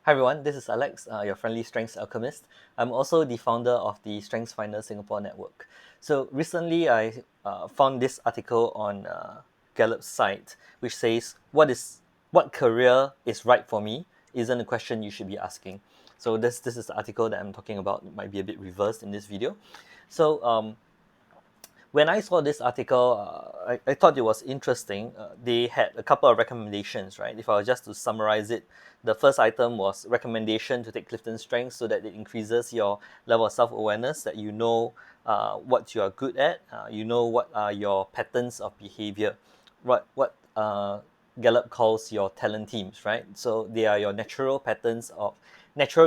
Hi everyone, this is Alex, your friendly strengths alchemist. I'm also the founder of the Strengths Finder Singapore network. So recently I found this article on Gallup's site which says what career is right for me isn't a question you should be asking. So this is the article that I'm talking about. It might be a bit reversed in this video. So when I saw this article, I thought it was interesting. They had a couple of recommendations, right? If I was just to summarize it, the first item was recommendation to take Clifton Strengths so that it increases your level of self-awareness, that you know what you are good at, you know what are your patterns of behavior, what Gallup calls your talent teams, right? So they are your natural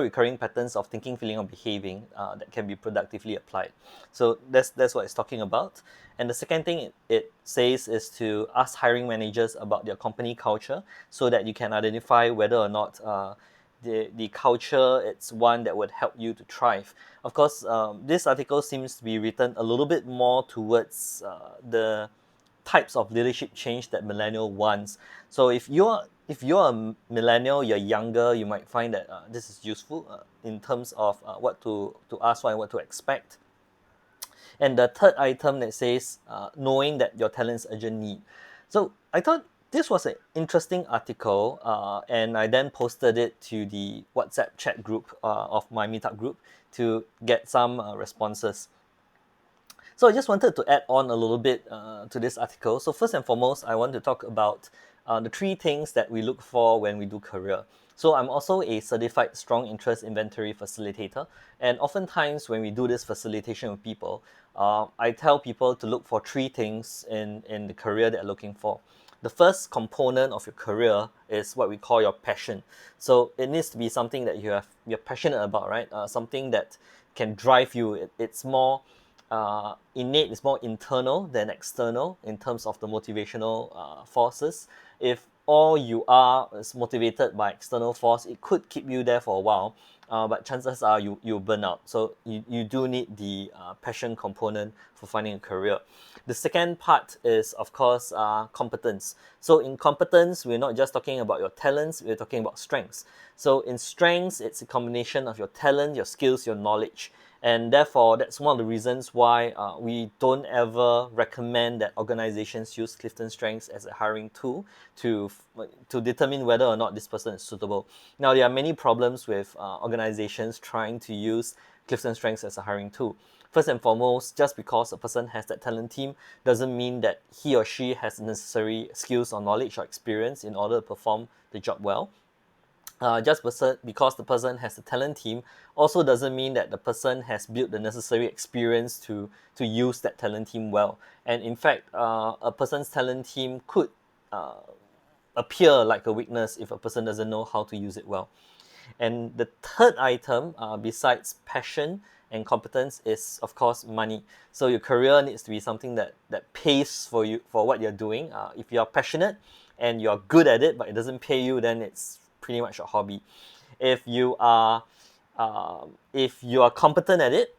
recurring patterns of thinking, feeling, or behaving that can be productively applied. So that's what it's talking about. And the second thing it says is to ask hiring managers about their company culture so that you can identify whether or not the culture it's one that would help you to thrive. Of course, this article seems to be written a little bit more towards the types of leadership change that millennial wants. So if you're a millennial, you're younger, you might find that this is useful in terms of what to ask for and what to expect. And the third item that says knowing that your talent's urgent need. So I thought this was an interesting article, and I then posted it to the WhatsApp chat group of my meetup group to get some responses. So I just wanted to add on a little bit to this article. So first and foremost, I want to talk about the three things that we look for when we do career. So I'm also a certified strong interest inventory facilitator, and oftentimes when we do this facilitation with people, I tell people to look for three things in the career they're looking for. The first component of your career is what we call your passion. So it needs to be something that you're passionate about, right? Something that can drive you. It's more innate, is more internal than external in terms of the motivational forces. If all you are is motivated by external force, it could keep you there for a while, but chances are you burn out. So you do need the passion component for finding a career. The second part is, of course, competence. So in competence, we're not just talking about your talents, we're talking about strengths. So in strengths, it's a combination of your talent, your skills, your knowledge. And therefore, that's one of the reasons why we don't ever recommend that organizations use Clifton Strengths as a hiring tool to determine whether or not this person is suitable. Now, there are many problems with organizations trying to use Clifton Strengths as a hiring tool. First and foremost, just because a person has that talent team doesn't mean that he or she has the necessary skills or knowledge or experience in order to perform the job well. Because the person has a talent team also doesn't mean that the person has built the necessary experience to use that talent team well. And in fact, a person's talent team could appear like a weakness if a person doesn't know how to use it well. And the third item, besides passion and competence, is of course money. So your career needs to be something that pays for you for what you're doing. If you're passionate and you're good at it, but it doesn't pay you, then it's pretty much a hobby. If you are if you are competent at it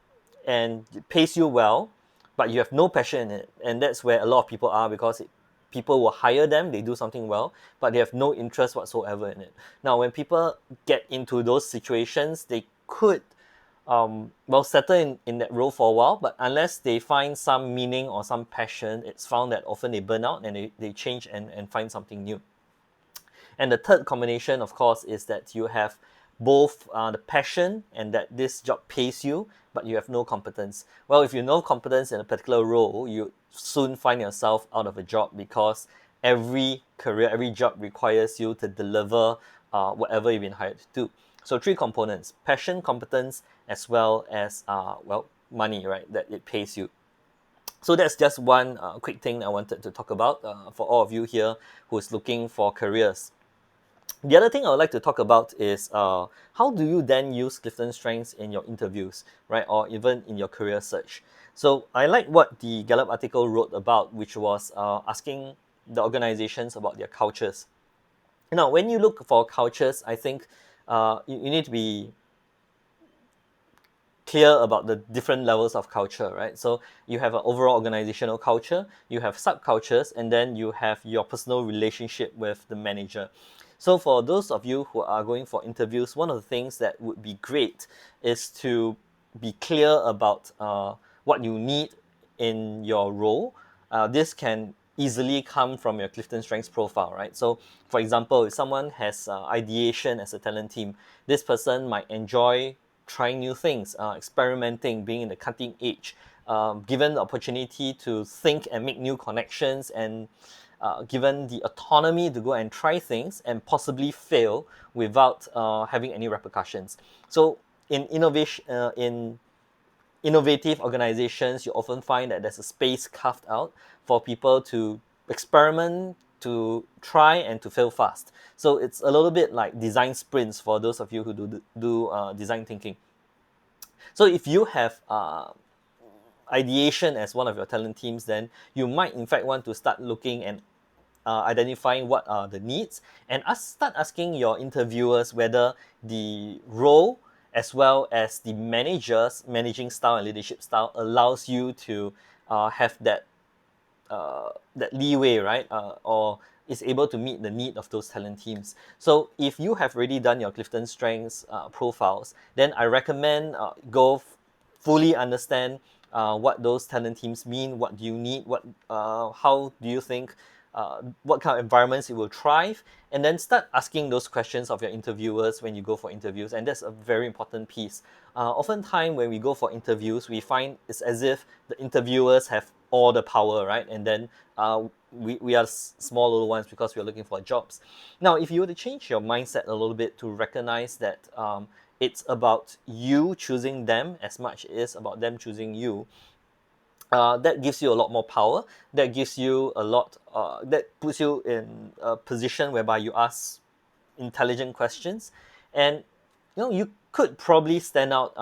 and it pays you well, but you have no passion in it, and that's where a lot of people are, because people will hire them, they do something well, but they have no interest whatsoever in it. Now, when people get into those situations, they could settle in that role for a while, but unless they find some meaning or some passion, it's found that often they burn out and they change and find something new. And the third combination, of course, is that you have both the passion and that this job pays you, but you have no competence. Well, if you have no competence in a particular role, you soon find yourself out of a job, because every career, every job requires you to deliver whatever you've been hired to do. So three components: passion, competence, as well as money, right? That it pays you. So that's just one quick thing I wanted to talk about for all of you here who's looking for careers. The other thing I would like to talk about is how do you then use Clifton Strengths in your interviews, right? Or even in your career search. So I like what the Gallup article wrote about, which was asking the organizations about their cultures. Now, when you look for cultures, I think you need to be clear about the different levels of culture, right? So you have an overall organizational culture, you have subcultures, and then you have your personal relationship with the manager. So for those of you who are going for interviews, one of the things that would be great is to be clear about what you need in your role. This can easily come from your Clifton Strengths profile, right? So, for example, if someone has ideation as a talent team, this person might enjoy trying new things, experimenting, being in the cutting edge, given the opportunity to think and make new connections, and given the autonomy to go and try things and possibly fail without having any repercussions. So, in innovative organizations, you often find that there's a space carved out for people to experiment, to try, and to fail fast. So it's a little bit like design sprints for those of you who do design thinking. So if you have ideation as one of your talent teams, then you might in fact want to start looking and identifying what are the needs, and start asking your interviewers whether the role as well as the manager's managing style and leadership style allows you to have that leeway, right? Or is able to meet the need of those talent teams. So if you have already done your Clifton Strengths profiles, then I recommend fully understand what those talent teams mean. What do you need? How do you think? What kind of environments it will thrive, and then start asking those questions of your interviewers when you go for interviews. And that's a very important piece. Oftentimes when we go for interviews, we find it's as if the interviewers have all the power, right? And then we are small little ones because we're looking for jobs. Now, if you were to change your mindset a little bit to recognize that it's about you choosing them as much as about them choosing you, that gives you a lot more power. That gives you a lot. That puts you in a position whereby you ask intelligent questions, and you could probably stand out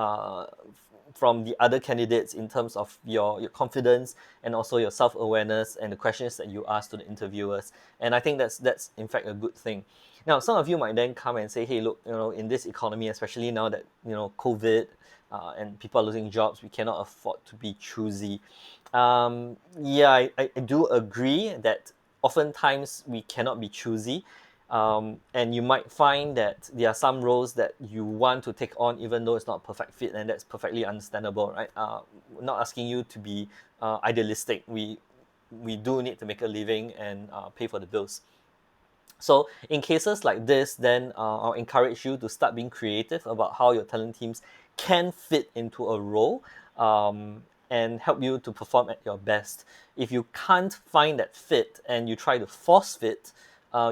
from the other candidates in terms of your confidence and also your self-awareness and the questions that you ask to the interviewers. And I think that's in fact a good thing. Now, some of you might then come and say, hey, look, in this economy, especially now that COVID and people are losing jobs, we cannot afford to be choosy. Yeah, I do agree that oftentimes we cannot be choosy. And you might find that there are some roles that you want to take on even though it's not a perfect fit, and that's perfectly understandable, right? We're not asking you to be idealistic. We do need to make a living and pay for the bills. So in cases like this, then I'll encourage you to start being creative about how your talent teams can fit into a role, and help you to perform at your best. If you can't find that fit and you try to force fit,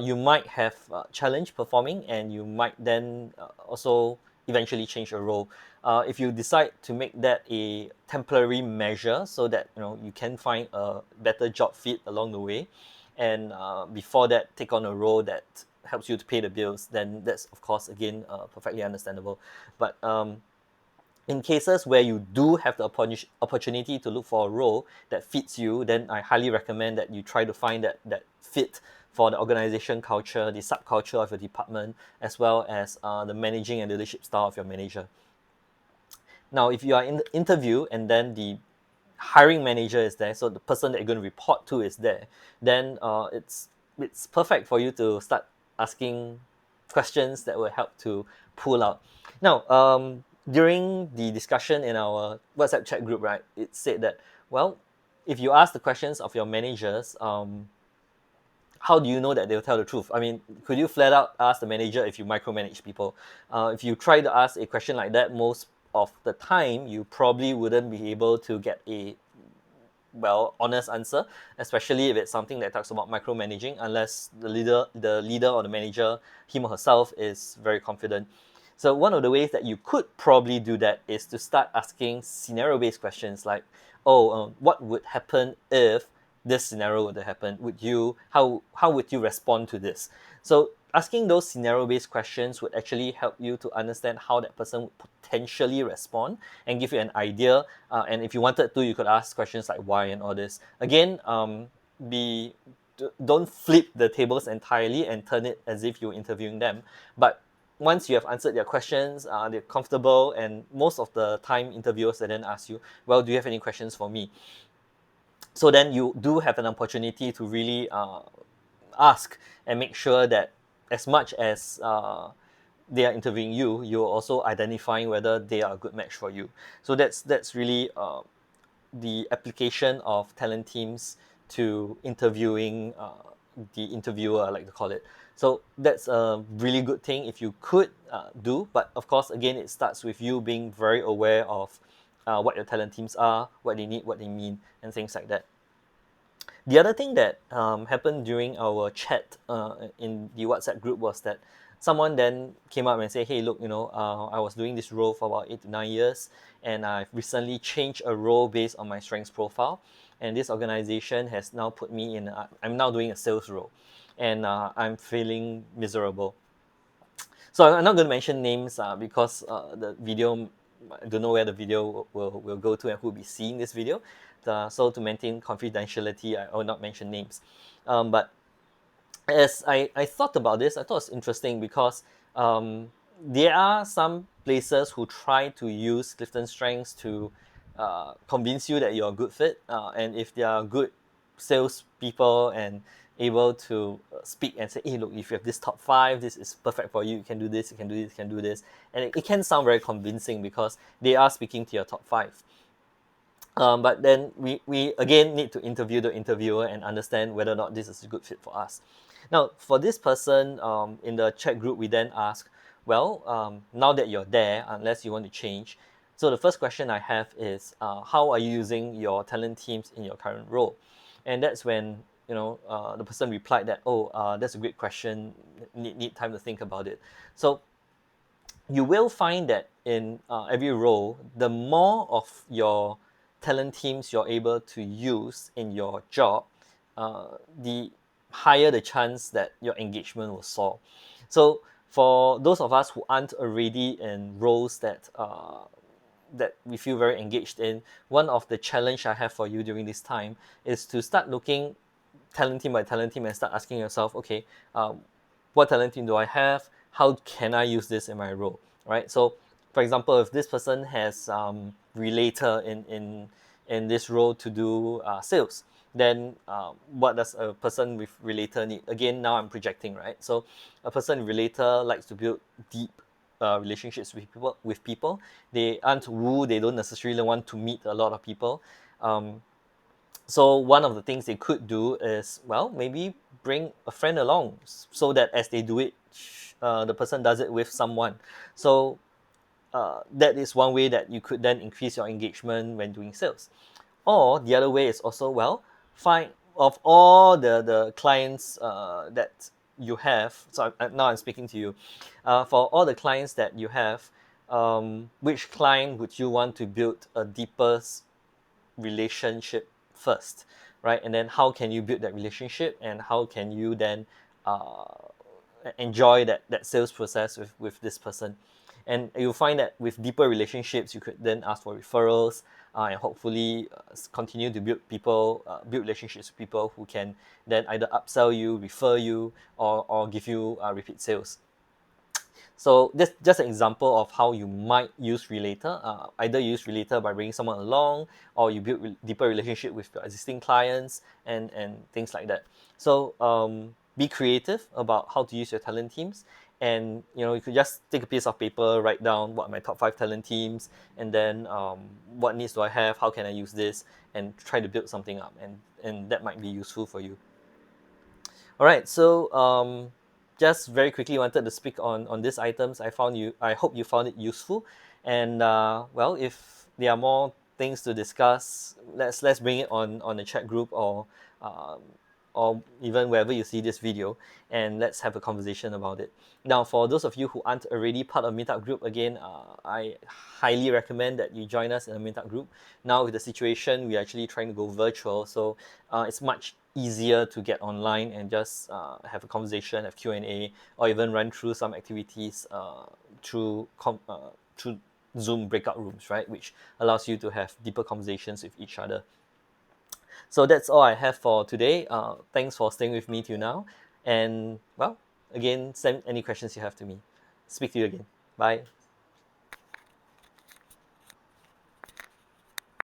you might have challenge performing, and you might then also eventually change your role. If you decide to make that a temporary measure so that you can find a better job fit along the way, and before that take on a role that helps you to pay the bills, then that's of course again perfectly understandable. But in cases where you do have the opportunity to look for a role that fits you, then I highly recommend that you try to find that fit for the organization culture, the subculture of your department, as well as the managing and leadership style of your manager. Now, if you are in the interview and then the hiring manager is there, so the person that you're going to report to is there, then it's perfect for you to start asking questions that will help to pull out. Now, during the discussion in our WhatsApp chat group, right, it said that, well, if you ask the questions of your managers, how do you know that they'll tell the truth? I mean, could you flat out ask the manager if you micromanage people? If you try to ask a question like that, most of the time, you probably wouldn't be able to get a honest answer, especially if it's something that talks about micromanaging, unless the leader or the manager, him or herself, is very confident. So one of the ways that you could probably do that is to start asking scenario-based questions like, what would happen if this scenario would happen? How would you respond to this? So asking those scenario-based questions would actually help you to understand how that person would potentially respond and give you an idea. And if you wanted to, you could ask questions like why and all this. Again, don't flip the tables entirely and turn it as if you're interviewing them. But once you have answered their questions, they're comfortable, and most of the time interviewers then ask you, well, do you have any questions for me? So then you do have an opportunity to really ask and make sure that as much as they are interviewing you, you're also identifying whether they are a good match for you. So that's really the application of talent teams to interviewing the interviewer, I like to call it. So that's a really good thing if you could do. But of course, again, it starts with you being very aware of what your talent teams are, what they need, what they mean, and things like that. The other thing that happened during our chat in the WhatsApp group was that someone then came up and said, "Hey, look, I was doing this role for about 8 to 9 years, and I've recently changed a role based on my strengths profile, and this organization has now put me in. I'm now doing a sales role, and I'm feeling miserable." So I'm not going to mention names because the video, I don't know where the video will go to and who will be seeing this video. So to maintain confidentiality, I will not mention names. But as I thought about this, I thought it's interesting because there are some places who try to use Clifton Strengths to convince you that you're a good fit. And if they are good salespeople and able to speak and say, hey, look, if you have this top five, this is perfect for you. You can do this, you can do this, you can do this. And it can sound very convincing because they are speaking to your top five. But then we again need to interview the interviewer and understand whether or not this is a good fit for us. Now, for this person in the chat group, we then ask, well, now that you're there, unless you want to change. So the first question I have is, how are you using your talent teams in your current role? And that's when the person replied that, oh, that's a great question. Need time to think about it. So you will find that in every role, the more of your talent teams you're able to use in your job, the higher the chance that your engagement will soar. So for those of us who aren't already in roles that we feel very engaged in, one of the challenge I have for you during this time is to start looking talent team by talent team and start asking yourself, okay, what talent team do I have? How can I use this in my role, right? So, for example, if this person has relator in this role to do sales, then what does a person with relator need? Again, now I'm projecting, right? So, a person with relator likes to build deep relationships with people. They aren't woo. They don't necessarily want to meet a lot of people. So one of the things they could do is, well, maybe bring a friend along so that as they do it, the person does it with someone. So that is one way that you could then increase your engagement when doing sales. Or the other way is also, well, find of all the clients that you have. So now I'm speaking to you. For all the clients that you have, which client would you want to build a deeper relationship first, right? And then how can you build that relationship, and how can you then uh, enjoy that sales process with this person? And you'll find that with deeper relationships, you could then ask for referrals and hopefully continue to build relationships with people who can then either upsell you, refer you, or give you repeat sales. So that's just an example of how you might use Relator. Either use Relator by bringing someone along, or you build deeper relationship with your existing clients and things like that. So be creative about how to use your talent teams. And you could just take a piece of paper, write down what are my top 5 talent teams, and then what needs do I have, how can I use this, and try to build something up. And that might be useful for you. All right, so just very quickly wanted to speak on these items. I hope you found it useful, and well, if there are more things to discuss, let's bring it on the chat group um, or even wherever you see this video, and let's have a conversation about it. Now, for those of you who aren't already part of Meetup group, again, I highly recommend that you join us in a Meetup group. Now, with the situation, we're actually trying to go virtual, so it's much easier to get online and just have a conversation, have Q&A, or even run through some activities through Zoom breakout rooms, right? Which allows you to have deeper conversations with each other. So that's all I have for today. Thanks for staying with me till now. And well, again, send any questions you have to me. Speak to you again. Bye.